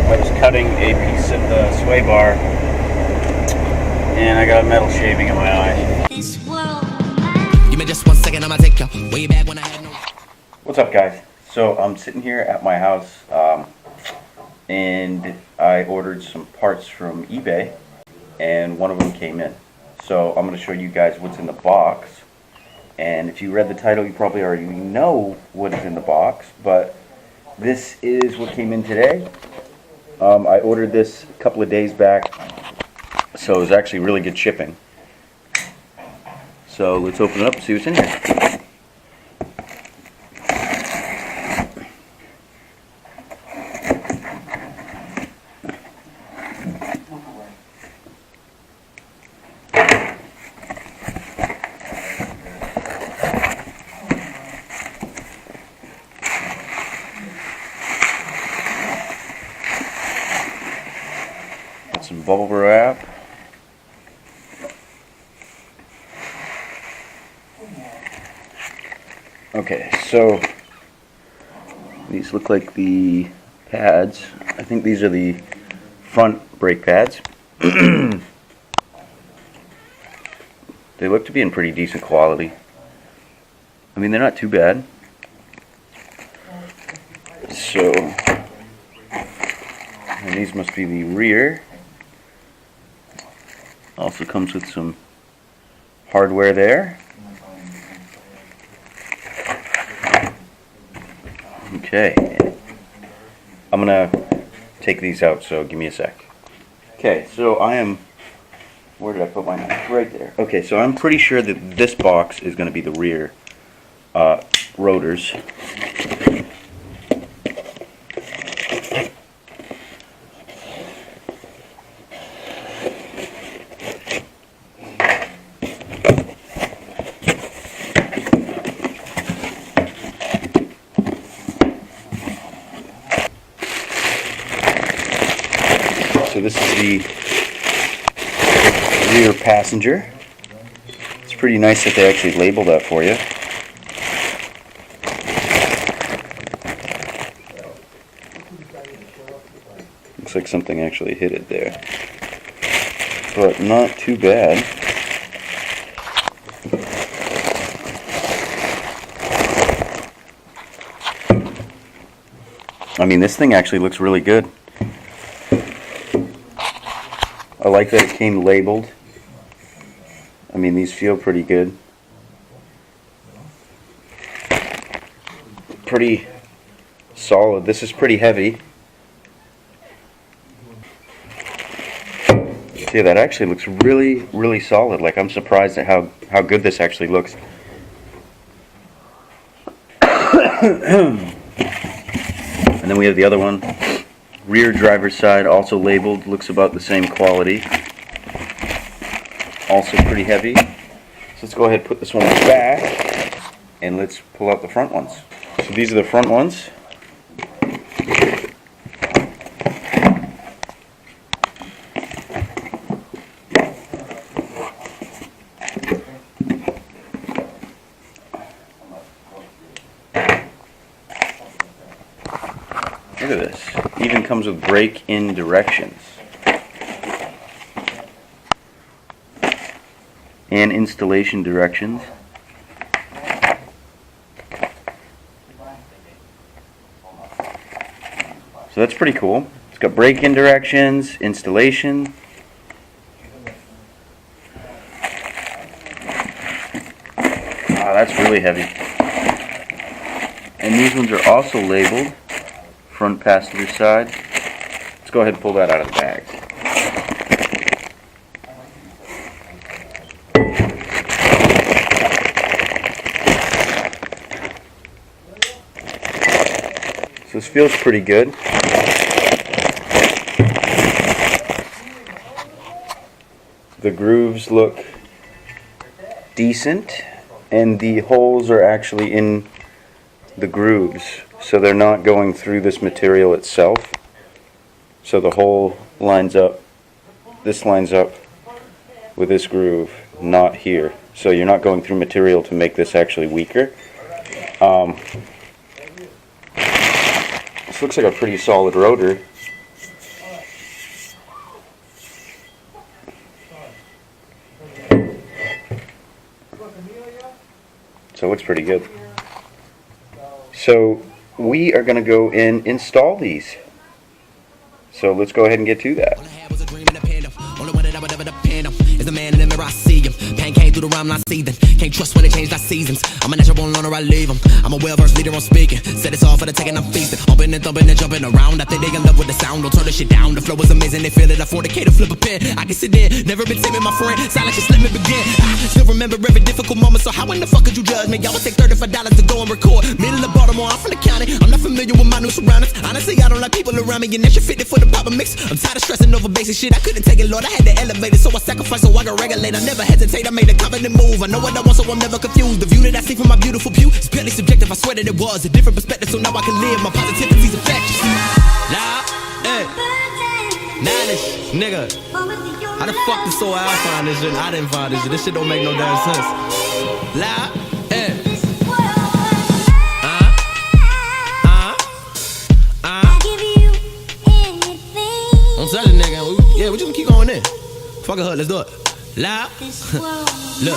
I was cutting a piece of the sway bar and I got a metal shaving in my eye. Give me just 1 second, I'ma take you way back when I had no. What's up, guys? So I'm sitting here at my house and I ordered some parts from eBay and one of them came in. So I'm going to show you guys what's in the box. And if you read the title, you probably already know what is in the box, but this is what came in today. I ordered this a couple of days back, so it was actually really good shipping. So let's open it up and see what's in here. Some bubble wrap. Okay, so these look like the pads. I think these are the front brake pads. They look to be in pretty decent quality. I mean, they're not too bad. So, and these must be the rear. Also comes with some hardware there. Okay, I'm gonna take these out, so give me a sec. Okay, so where did I put my knife? Right there. Okay, so I'm pretty sure that this box is gonna be the rear rotors. So this is the rear passenger. It's pretty nice that they actually label that for you. Looks like something actually hit it there, but not too bad. I mean, this thing actually looks really good. I like that it came labeled. I mean, these feel pretty good. Pretty solid. This is pretty heavy. See, that actually looks really, really solid. Like, I'm surprised at how good this actually looks. And then we have the other one. Rear driver's side, also labeled, looks about the same quality. Also pretty heavy. So let's go ahead and put this one back, and let's pull out the front ones. So these are the front ones. Look at this. Even comes with brake-in directions and installation directions. So that's pretty cool. It's got brake-in directions, installation. Wow, that's really heavy. And these ones are also labeled. Front passenger side. Let's go ahead and pull that out of the bag. So this feels pretty good. The grooves look decent, and the holes are actually in the grooves, so they're not going through this material itself. So the hole lines up, this lines up with this groove, not here. So you're not going through material to make this actually weaker. This looks like a pretty solid rotor. So it looks pretty good. So we are going to go and install these. So let's go ahead and get to that. Is the man in the mirror, I see him. Pain came through the rhyme, I see them. Can't trust when it changed our seasons. I'm a natural loner, I leave him. I'm a well-versed leader, I'm speaking. Said it's all for the taking, I'm feasting. Humping and thumping and jumping around. I think they in love with the sound. Don't turn the shit down. The flow is amazing, they feel it. I fornicate to flip a pen. I can sit there, never been timid, my friend. Silence just let me begin. I still remember every difficult moment. So how in the fuck could you judge me? I would take $35 to go and record. Middle of Baltimore, I'm from the county. I'm not familiar with my new surroundings. Honestly, I don't like people around me. And that shit fitted for the proper mix. I'm tired of stressing over basic shit. I couldn't take it, Lord. I had to elevate it, so I sacrificed. So I can regulate, I never hesitate, I made a confident move. I know what I want, so I'm never confused. The view that I see from my beautiful view is purely subjective. I swear that it was a different perspective, so now I can live. My positivity's infectious. Knowledge, nigga. How the fuck did so I find this shit? I didn't find this shit. This shit don't make no damn sense. Don't tell it, nigga. Yeah, we just keep going in. Fuck a hood, let's do it. Loud. Look,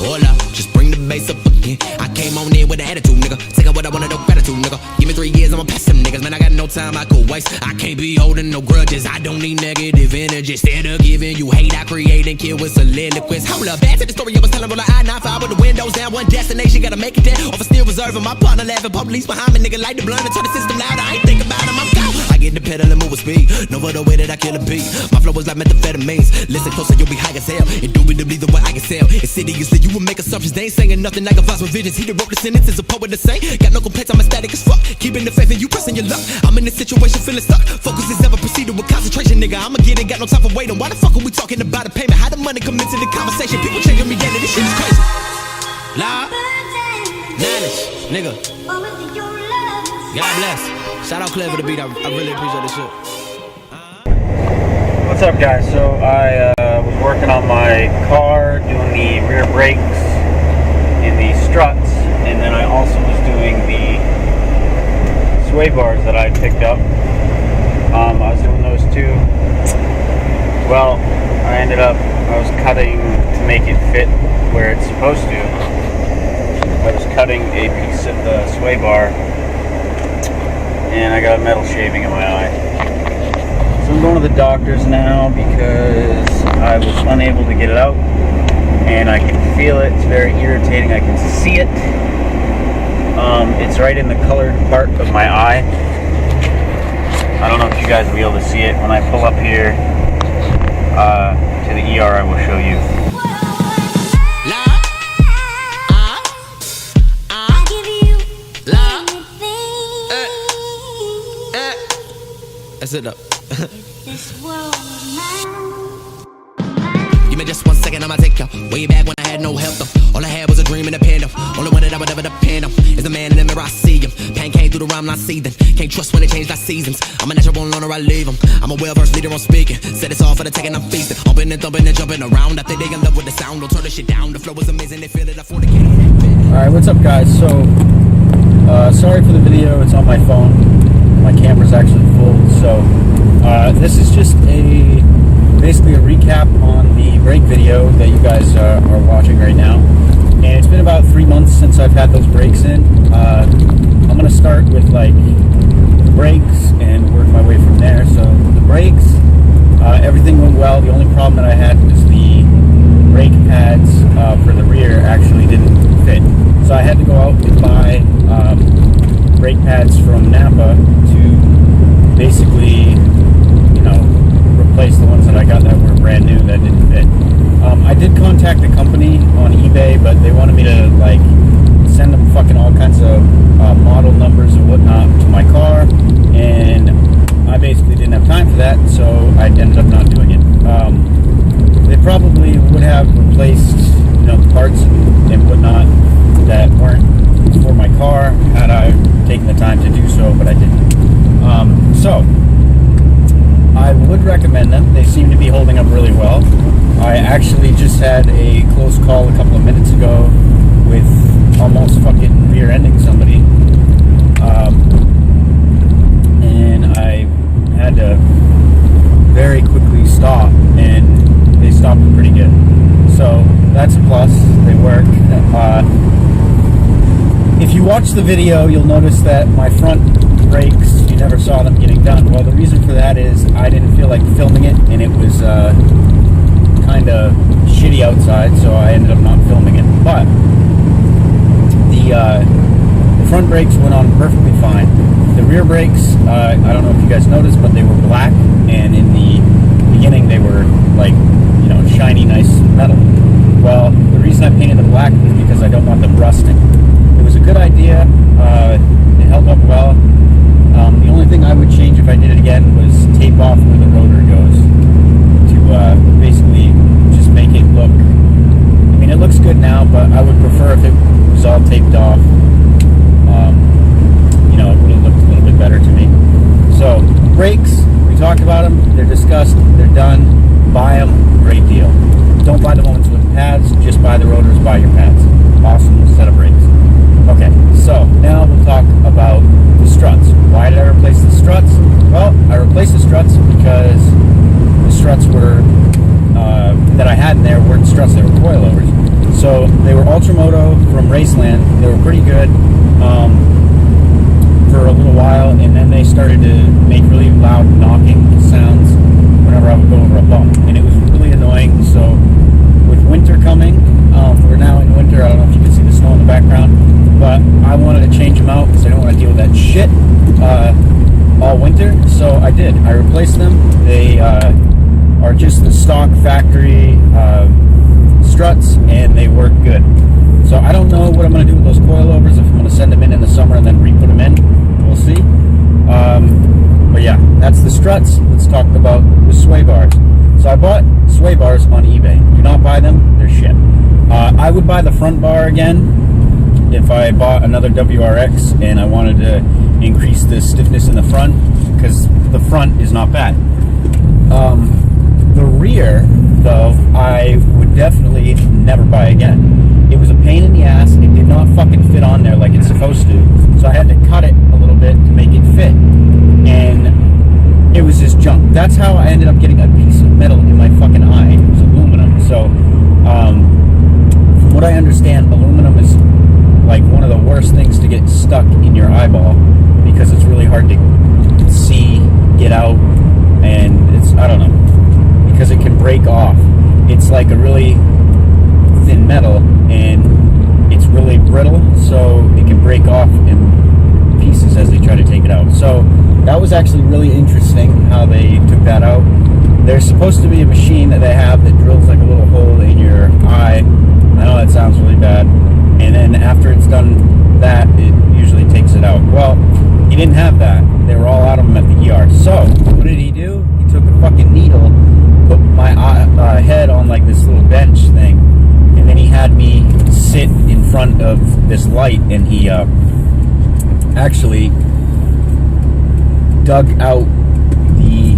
hold up, just bring the bass up again. I came on in with an attitude, nigga. Take out what I wanted, no gratitude, nigga. Give me 3 years, I'ma pass them niggas. Man, I got no time, I could waste. I can't be holding no grudges. I don't need negative energy. Instead of giving you hate, I create and kill with soliloquies. Hold up, back to the story I was telling on the I-95 with the windows down. One destination, gotta make it there. Over still reserving my partner, laughing. Police behind me, nigga, light the blunt and turn the system louder. I ain't think about him, I'm gone. I get the pedal and move with speed. No other way that I kill a beat. My flow is like methamphetamines. Listen closer, you'll be high as hell. Indubitably the way I can sell. Insidiously, you will make assumptions. They ain't saying nothing like a vibes with visions. He that wrote the sentence is a poet to say. Got no complaints, I'm ecstatic as fuck. Keeping the faith and you pressing your luck. I'm in this situation feeling stuck. Focus is ever proceeded with concentration, nigga. I'ma get it, got no time for waiting. Why the fuck are we talking about a payment? How the money come into the conversation? People changing me, this shit is crazy. Loud. Knowledge, nigga. God bless. Shout out Claire for the beat. I really appreciate this shit. What's up, guys? So I was working on my car, doing the rear brakes in the struts, and then I also was doing the sway bars that I picked up. I was doing those too. Well, I was cutting to make it fit where it's supposed to. I was cutting a piece of the sway bar, and I got a metal shaving in my eye. So I'm going to the doctor's now because I was unable to get it out, and I can feel it. It's very irritating. I can see it. It's right in the colored part of my eye. I don't know if you guys will be able to see it. When I pull up here to the ER, I will show you. That's it up. Give me just 1 second, I'ma take you way back when I had no help though. All I had was a dream and a pen though. Only one that I would ever depend on is the man in the mirror, I see him. Pain came through the rhyme, I see them. Can't trust when it changed our seasons. I'm a natural loner, I leave him. I'm a well-versed leader, I'm speaking. Said it's all for the taking, I'm feasting. Humping and thumping and jumping around. I think they in love with the sound. Don't turn the shit down. The flow is amazing, they feel it. I fornicate. Alright, what's up, guys? So, sorry for the video, it's on my phone. My camera's actually full, so this is just basically a recap on the brake video that you guys are watching right now. And it's been about 3 months since I've had those brakes in. I'm going to start with like the brakes and work my way from there. So the brakes, everything went well. The only problem that I had was the brake pads for the rear actually didn't fit. So I had to go out and buy brake pads from Napa to basically, you know, replace the ones that I got that were brand new that didn't fit. I did contact the company on eBay, but they wanted me to like send them fucking all kinds of model numbers and whatnot to my car, and I basically didn't have time for that, so I ended up not doing it. They probably would have replaced, you know, the parts and whatnot that weren't for my car had I taken the time to do so, but I didn't. So I would recommend them. They seem to be holding up really well. I actually just had a close call a couple of minutes ago with almost fucking rear-ending somebody, and I had to very quickly stop, and they stopped pretty good. So that's a plus. They work. if you watch the video, you'll notice that my front brakes, you never saw them getting done. Well, the reason for that is I didn't feel like filming it, and it was kind of shitty outside, so I ended up not filming it. But the front brakes went on perfectly fine. The rear brakes, I don't know if you guys noticed, but they were black, and in the beginning they were like, you know, shiny, nice metal. Well, the reason I painted them black was because I don't want them rusting. It was a good idea. It held up well. The only thing I would change if I did it again was tape off where the rotor goes to basically just make it look, I mean, it looks good now, but I would prefer if it was all taped off. You know, it would have looked a little bit better to me. So, brakes, we talked about them. They're discussed. They're done. Buy them. Great deal. Don't buy the ones with pads. Just buy the rotors. Buy your pads. Awesome set of brakes. Okay, so now we'll talk about the struts. Why did I replace the struts? Well, I replaced the struts because the struts were that I had in there weren't struts, they were coilovers. So they were Ultramoto from Raceland. They were pretty good for a little while, and then they started to make really loud knocking sounds whenever I would go over a bump, and it was really annoying. So with winter coming, we're now in winter. I don't know if you can see the snow in the background, but I wanted to change them out because I don't want to deal with that shit all winter. So I did. I replaced them. They are just the stock factory struts, and they work good. So I don't know what I'm going to do with those coilovers, if I'm going to send them in the summer and then re-put them in. We'll see. But yeah, that's the struts. Let's talk about the sway bars. So I bought sway bars on eBay. Do not buy them. They're shit. I would buy the front bar again if I bought another WRX and I wanted to increase the stiffness in the front, because the front is not bad. The rear, though, I would definitely never buy again. It was a pain in the ass. It did not fucking fit on there like it's supposed to, so I had to cut it a little bit to make it fit, and it was just junk. That's how I ended up getting a piece of metal in my fucking eye. It was aluminum. So from what I understand, aluminum is like one of the worst things to get stuck in your eyeball, because it's really hard to see, get out, and it's, I don't know, because it can break off. It's like a really thin metal, and it's really brittle, so it can break off in pieces as they try to take it out. So that was actually really interesting how they took that out. There's supposed to be a machine that they have that drills like a little hole in your eye. I know that sounds really bad. And then after it's done that, it usually takes it out. Well, he didn't have that. They were all out of them at the ER. So what did he do? He took a fucking needle, put my head on like this little bench thing, and then he had me sit in front of this light, and he actually dug out the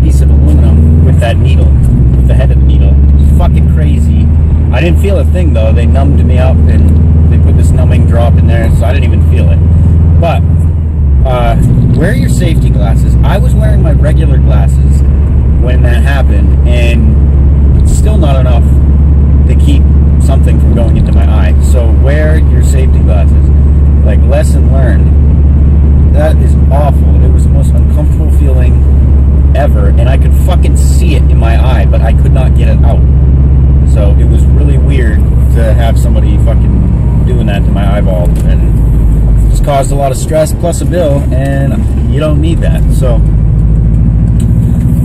piece of aluminum with that needle, with the head of the needle. It was fucking crazy. I didn't feel a thing though. They numbed me up and they put this numbing drop in there, so I didn't even feel it. But wear your safety glasses. I was wearing my regular glasses when that happened, and it's still not enough to keep something from going into my eye. So wear your safety glasses. Like, lesson learned. That is awful. It was the most uncomfortable feeling ever, and I could fucking see it in my eye, but I could not get it out. So it was really weird to have somebody fucking doing that to my eyeball, and it just caused a lot of stress plus a bill, and you don't need that. So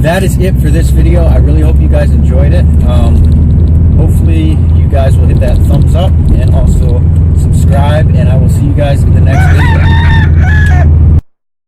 that is it for this video. I really hope you guys enjoyed it. Hopefully you guys will hit that thumbs up and also subscribe, and I will see you guys in the next video.